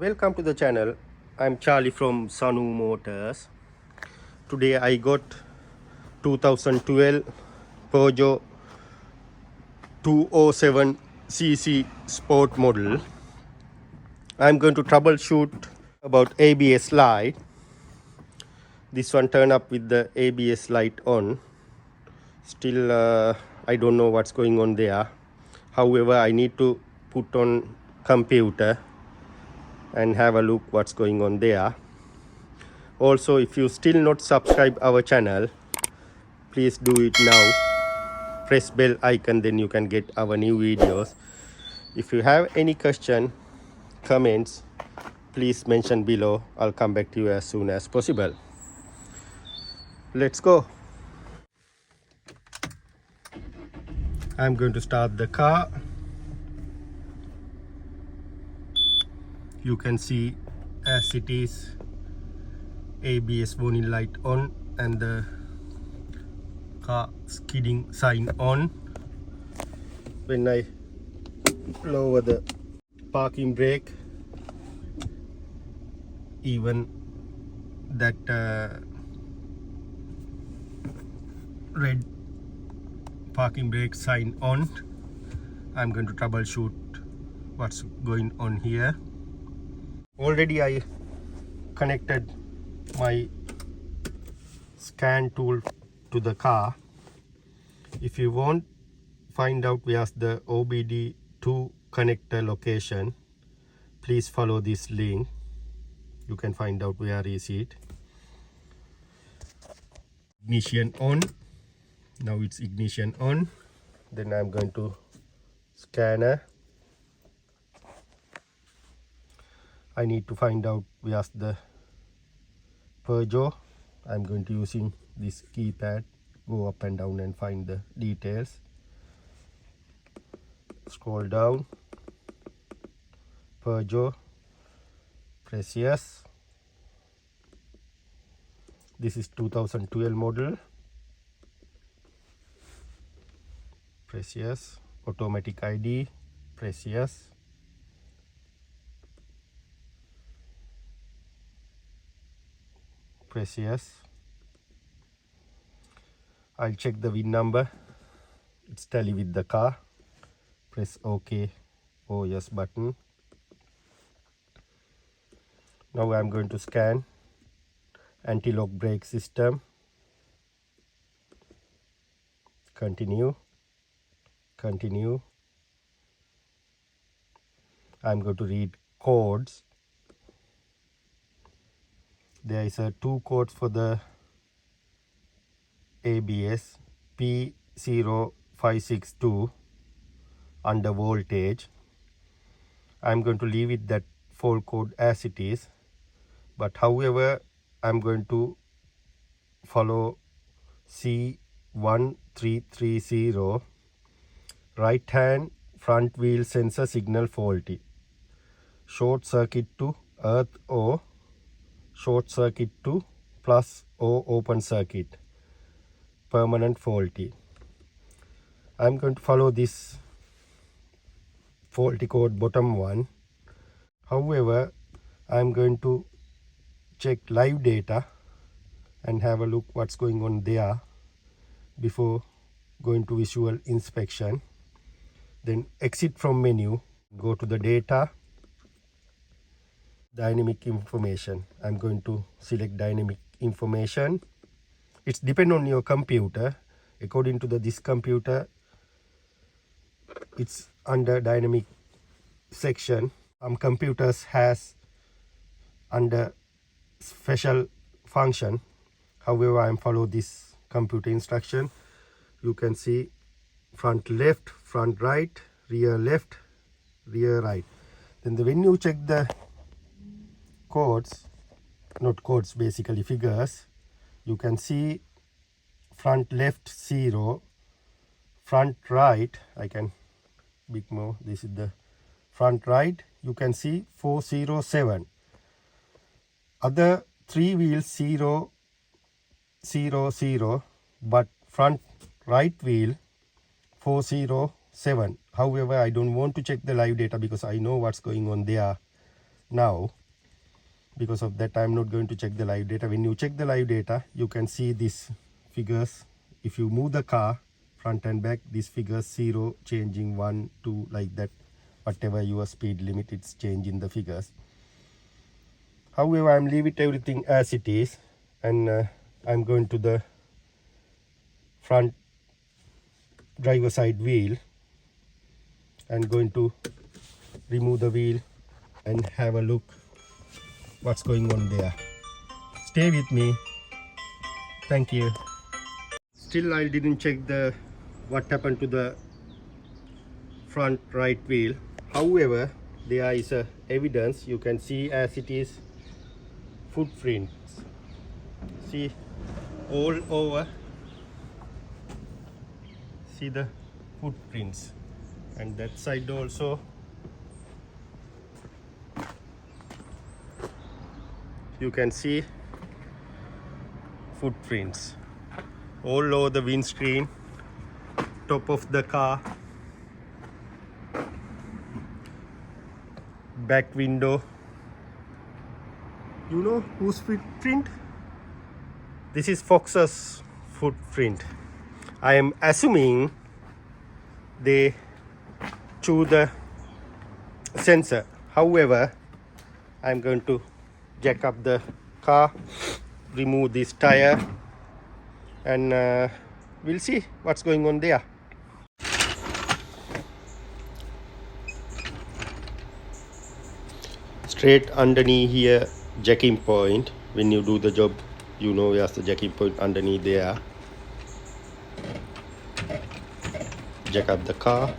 Welcome to the channel. I'm Charlie from Sanu Motors. Today I got 2012 Peugeot 207cc sport model. I'm going to troubleshoot about ABS light. This one turn up with the ABS light on. Still I don't know what's going on there. However, I need to put on computer and have a look what's going on there. Also, if you still not subscribe our channel, please do it now. Press bell icon, then you can get our new videos. If you have any question, comments, please mention below. I'll come back to you as soon as possible. Let's go. I'm going to start the car. You can see as it is ABS warning light on and the car skidding sign on. When I lower the parking brake, even that red parking brake sign on. I'm going to troubleshoot what's going on here. Already I connected my scan tool to the car. If you want find out where's the OBD2 connector location, please follow this link. You can find out where is it. Ignition on. Now it's ignition on. Then I'm going to scanner. I need to find out where's the Peugeot. I'm going to using this keypad, go up and down and find the details. Scroll down, Peugeot, press yes. This is 2012 model. Press yes. Automatic ID, press yes. Press yes. I'll check the VIN number. It's tally with the car. Press OK or yes button. Now I'm going to scan anti-lock brake system. Continue. Continue. I'm going to read codes. There is two codes for the ABS. P0562 under voltage. I'm going to leave it that fault code as it is, but however I'm going to follow C1330. Right hand front wheel sensor signal faulty. Short circuit to earth or short circuit to plus or open circuit. Permanent faulty. I'm going to follow this faulty code bottom one. However, I'm going to check live data and have a look what's going on there before going to visual inspection. Then exit from menu, go to the data, dynamic information. I'm going to select dynamic information. It's depend on your computer. According to this computer, it's under dynamic section. Some computers has under special function. However, I follow this computer instruction. You can see front left, front right, rear left, rear right. Then when you check the codes, not codes, basically figures, you can see front left 0, front right, I can big more, this is the front right, you can see 407. Other three wheels 0, 0, 0, but front right wheel 407. However, I don't want to check the live data because I know what's going on there. now. Because of that, I'm not going to check the live data. When you check the live data, you can see these figures. If you move the car front and back, these figures 0 changing, 1 2 like that. Whatever your speed limit, it's changing the figures. However, I'm leaving everything as it is, and I'm going to the front driver side wheel and going to remove the wheel and have a look what's going on there. Stay with me. Thank you. Still I didn't check the what happened to the front right wheel. However, there is a evidence. You can see as it is footprints. See all over. See the footprints, and that side also. You can see footprints all over the windscreen, top of the car, back window. You know whose footprint? This is Fox's footprint. I am assuming they chew the sensor. However, I'm going to jack up the car, remove this tire, and we'll see what's going on there. Straight underneath here, jacking point. When you do the job, you know there's the jacking point underneath there. Jack up the car.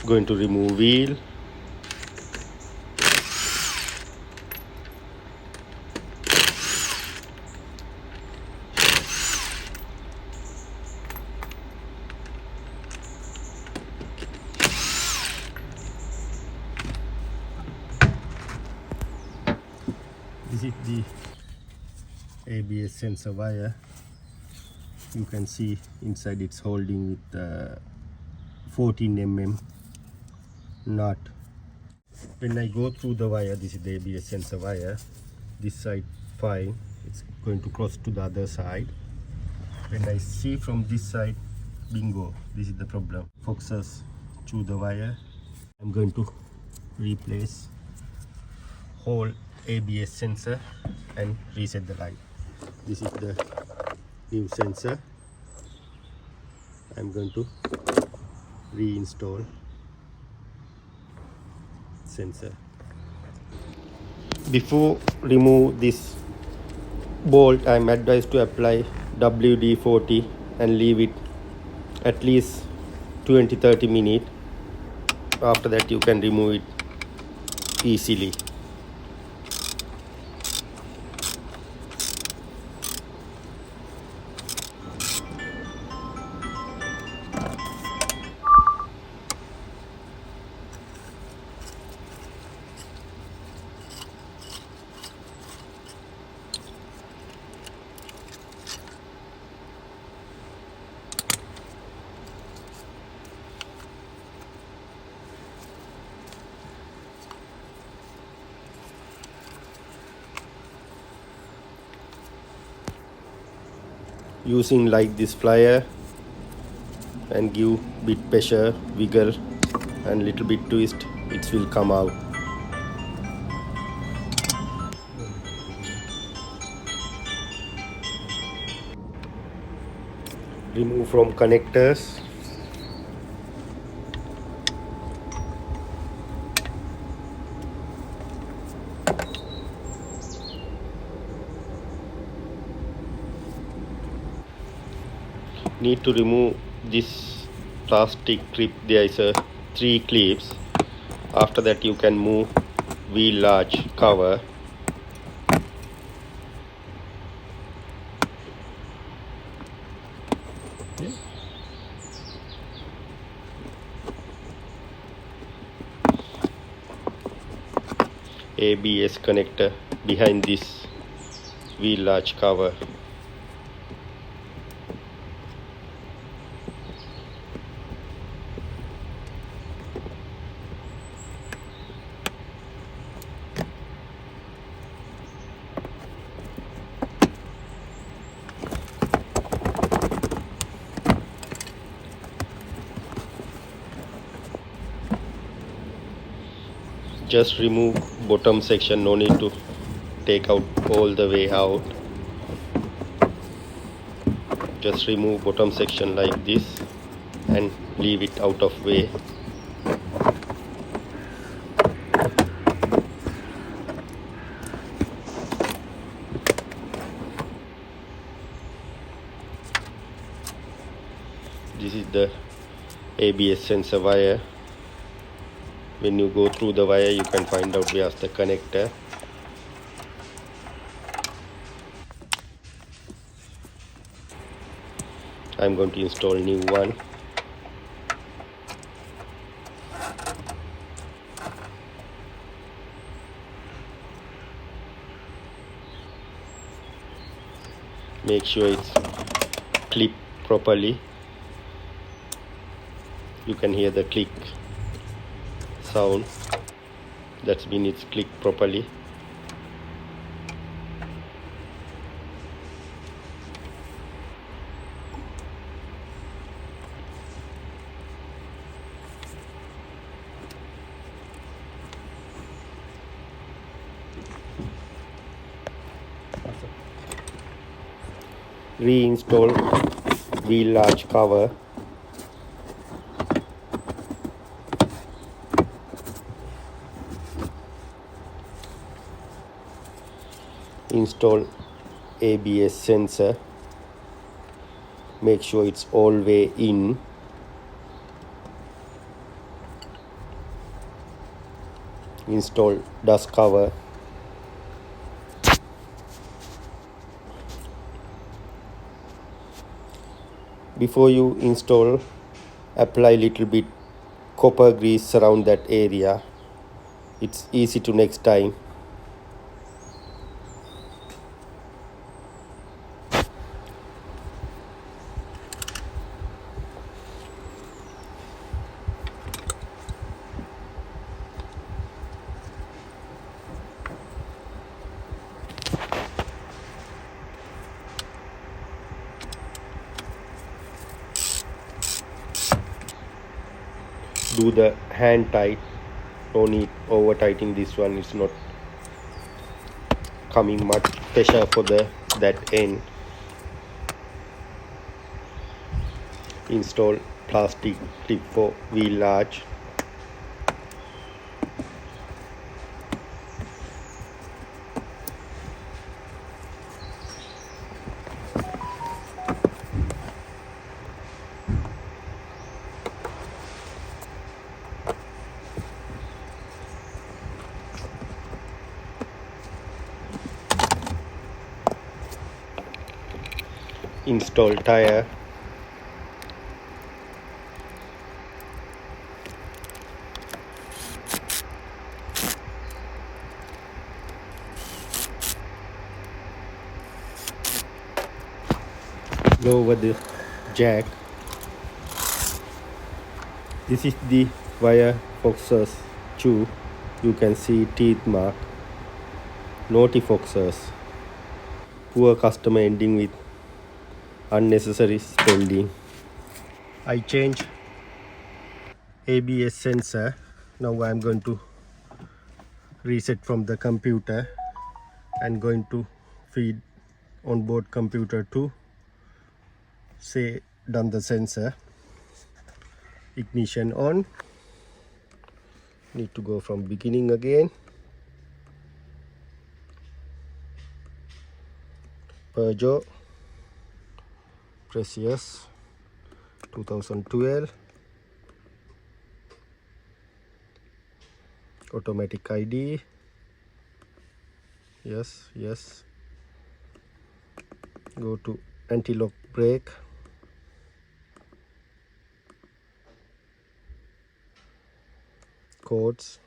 Going to remove wheel. This is the ABS sensor wire. You can see inside it's holding with 14 mm nut. When I go through the wire, this is the ABS sensor wire. This side fine, it's going to cross to the other side. When I see from this side, bingo, this is the problem. Foxes through the wire. I'm going to replace whole ABS sensor and reset the light. This is the new sensor. I'm going to reinstall sensor. Before remove this bolt, I'm advised to apply WD-40 and leave it at least 20-30 minutes. After that you can remove it easily. Using like this plier and give bit pressure, wiggle and little bit twist, it will come out. Remove from connectors. Need to remove this plastic clip. There is a 3 clips. After that you can move wheel large cover. ABS connector behind this wheel large cover. Just remove bottom section, no need to take out all the way out. Just remove bottom section like this and leave it out of way. This is the ABS sensor wire. When you go through the wire, you can find out where's the connector. I'm going to install new one. Make sure it's clipped properly. You can hear the click sound. That's mean it's clicked properly. Reinstall wheel arch cover. Install ABS sensor. Make sure it's all way in. Install dust cover. Before you install, apply little bit copper grease around that area. It's easy to next time. Do the hand tight, no need over tightening this one, it's not coming much pressure for that end. Install plastic clip for wheel arch. Install tire. Lower the jack. This is the wire foxes chew. You can see teeth mark. Naughty foxes. Poor customer ending with unnecessary spending. I changed ABS sensor. Now I'm going to reset from the computer and going to feed onboard computer to say done the sensor. Ignition on. Need to go from beginning again. PEUGEOT. Press yes. 2012. Automatic ID. Yes, yes. Go to anti-lock brake. Codes.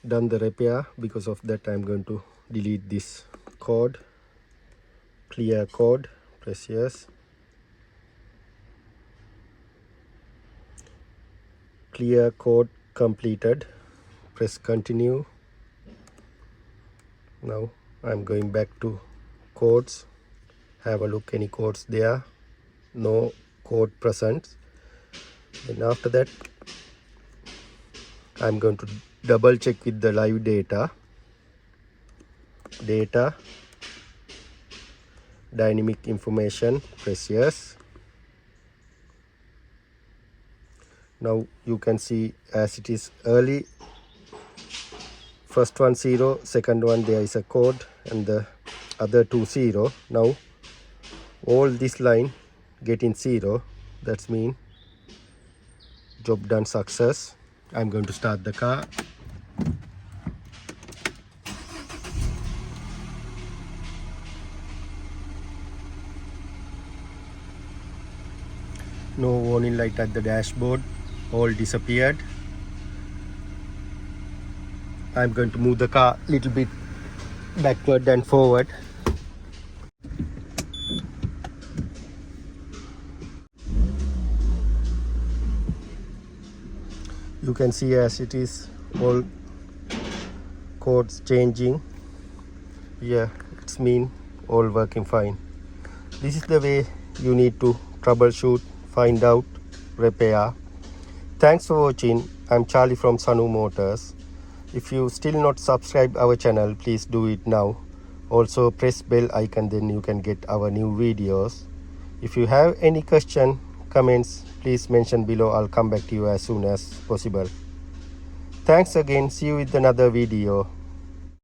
Done the repair. Because of that I'm going to delete this code. Clear code. Press yes. Clear code completed. Press continue. Now I'm going back to codes. Have a look, any codes there. No code present. And after that I'm going to double check with the live data. Data, dynamic information, press yes. Now you can see as it is early, first one 0, second one there is a code, and the other two 0. Now all this line getting 0, that's mean job done success. I'm going to start the car. No warning light at the dashboard, all disappeared. I'm going to move the car a little bit backward and forward. You can see as it is all codes changing. Yeah, it's mean all working fine. This is the way you need to troubleshoot, find out, repair. Thanks for watching. I'm Charlie from Sanu Motors. If you still not subscribe our channel, please do it now. Also press bell icon, then you can get our new videos. If you have any question, comments, please mention below. I'll come back to you as soon as possible. Thanks again. See you with another video.